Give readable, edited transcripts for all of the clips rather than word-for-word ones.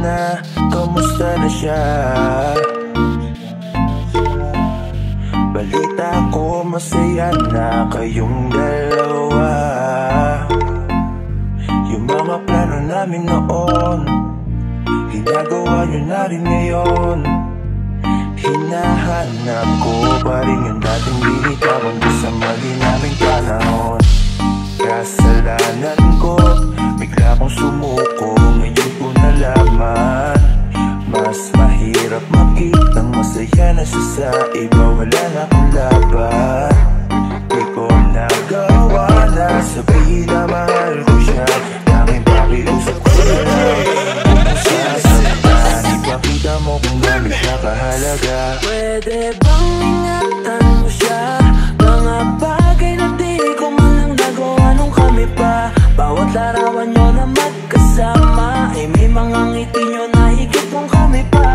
na, kamusta na siya? Balita ko masaya na kayong dalawa. Yung mga plano namin noon, ginagawa nyo na rin ngayon. Hinahanap ko pa rin yung dating binitawan ko sa mali naming panahon. Kasalanan ko, bigla kong sumuko, ngayon ko nalaman. Mas mahirap makitang masaya na siya sa iba, wala na akong laban. Di ko nagawa na sabihin na mahal ko siya, tanging pakiusap ko na lang. Kung sasaktan, ipakita mo kung gaano siya kahalaga. Pwede bang ingatan mo siya? Mga bagay na di ko man lang nagawa nung kami pa. Bawat larawan nyo na magkasama ay may mga ngiti nyo na higit nung kami pa.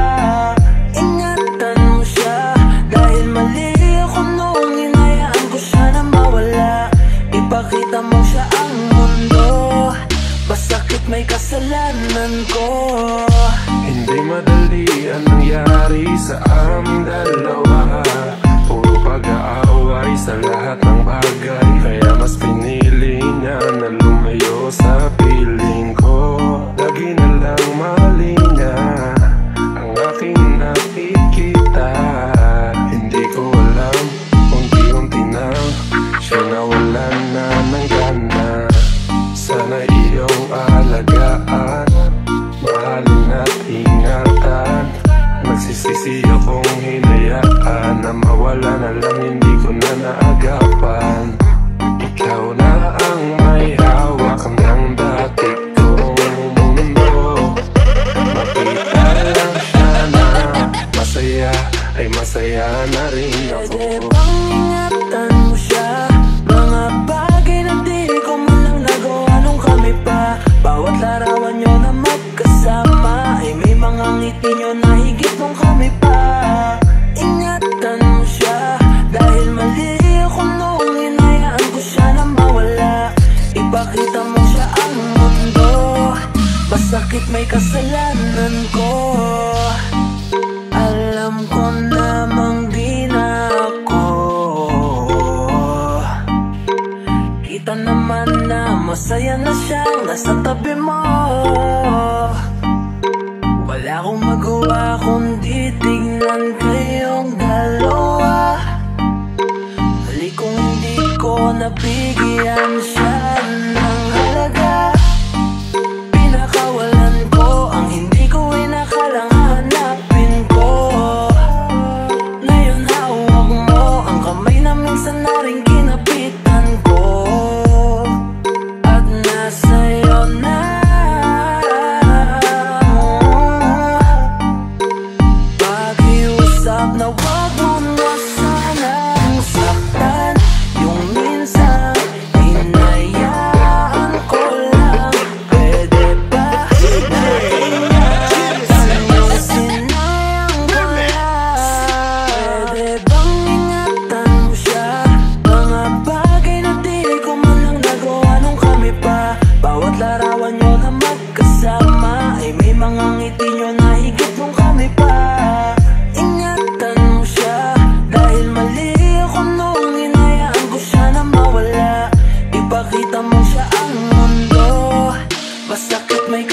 Ingatan mo siya, dahil mali ako noong hinayaan ko siya na mawala. Ipakita mo siya ang mundo, basakit may kasalanan ko. Hindi madali ang nangyari sa aming dalawa. Puro pag-aaway sa lahat ng bagay, kaya mas pinili niya na lumayo sa piling ko. Lagi na lang mali niya ang aking nakikita. Hindi ko alam, unti-unti na siya nawalan na ng gana. Sana iyong alagaan, mahalin at ingatan. Nagsisisi akong hinayaan na mawala na lang, hindi ko na naagapan. Ikaw na ang may hawak ng dati kong mundo. Makita lang siya na masaya, ay masaya na rin ako. Pwede bang ingatan mo siya? Mga bagay na di ko man lang nagawa nung kami pa. Bawat larawan nyo na magkasama ay may mga ngiti nyo na higit nung kami pa. Ingatan mo siya, dahil mali ako noong hinayaan ko siya na mawala. Ipakita mo siya ang mundo, basakit may kasalanan ko. Alam ko namang di na ako. Kita naman na masaya na siyang nasa tabi mo. Wala akong magawa kundi tignan kayong dalawa. Hali kung hindi ko nabigyan siya ng halaga. Pinakawalan ko ang hindi ko inakalang hanapin ko. Ngayon hawak mo ang kamay na minsan na rin ginapitan ko. At nasa'yo na pakiusap na wag mo na sanang saktan. Yung minsan hinayaan ko lang. Pwede ba naingatan yung sinayang ko lang? Pwede bang ingatan mo siya? Mga bagay na di ko man lang nagawa nung kami pa. Bawat larawan nyo na magkasama ay may mga ngiti nyo na higit nung kami pa. Ingatan mo siya, dahil mali ako noong hinayaan ko siya na mawala. Ipakita mo siya ang mundo, basakit may